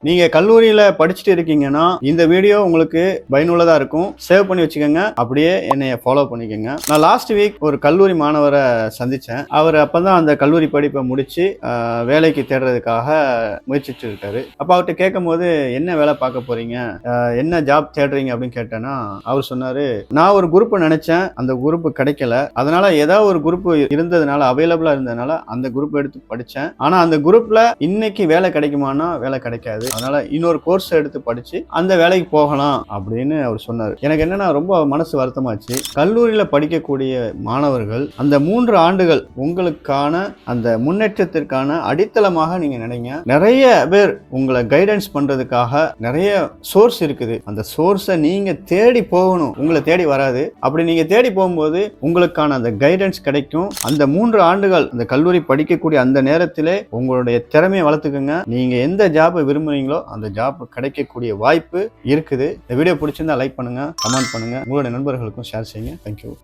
நீங்க கல்லூரியில படிச்சுட்டு இருக்கீங்கன்னா இந்த வீடியோ உங்களுக்கு பயனுள்ளதா இருக்கும். சேவ் பண்ணி வச்சுக்கோங்க. அப்படியே என்னைய ஃபாலோ பண்ணிக்கோங்க. நான் லாஸ்ட் வீக் ஒரு கல்லூரி மாணவரை சந்திச்சேன். அவர் அப்பதான் அந்த கல்லூரி படிப்பை முடிச்சு வேலைக்கு தேடுறதுக்காக முயற்சிட்டு இருக்காரு. அப்ப அவர்கிட்ட கேட்கும் போது என்ன வேலை பார்க்க போறீங்க, என்ன ஜாப் தேடுறீங்க அப்படின்னு கேட்டேன்னா அவர் சொன்னாரு, நான் ஒரு குரூப் நினைச்சேன், அந்த குரூப் கிடைக்கல. அதனால ஏதாவது ஒரு குரூப் இருந்ததுனால அவைலபிளா இருந்ததுனால அந்த குரூப் எடுத்து படிச்சேன். ஆனா அந்த குரூப்ல இன்னைக்கு வேலை கிடைக்குமானா வேலை கிடைக்காது. அதனால இன்னொரு கோர்ஸ் எடுத்து படிச்சு அந்த வேலைக்கு போகலாம் அப்படின்னு அவர் சொன்னார். எனக்கு என்னன்னா ரொம்ப மனசு வருத்தமாச்சு. கல்லூரியில படிக்கக்கூடிய மாணவர்கள் அந்த 3 ஆண்டுகள் உங்களுக்கான அந்த முன்னேற்றத்திற்கான அடித்தளமாக நீங்க நினைங்க. நிறைய பேர் உங்களை கைடன்ஸ் பண்றதுக்காக நிறைய சோர்ஸ் இருக்குது. அந்த சோர்ஸை நீங்க தேடி போகணும், உங்களை தேடி வராது. அப்படி நீங்க தேடி போகும்போது உங்களுக்கான அந்த கைடன்ஸ் கிடைக்கும். அந்த 3 ஆண்டுகள் அந்த கல்லூரி படிக்கக்கூடிய அந்த நேரத்திலே உங்களுடைய திறமையை வளர்த்துக்குங்க. நீங்க எந்த ஜாப் விரும்புறீங்களோ அந்த ஜாப் கிடைக்கக்கூடிய வாய்ப்பு இருக்குது. இந்த வீடியோ பிடிச்சிருந்தா லைக் பண்ணுங்க, கமெண்ட் பண்ணுங்க, உங்களுடைய நண்பர்களுக்கும் ஷேர் செய்யுங்க. தேங்க்யூ.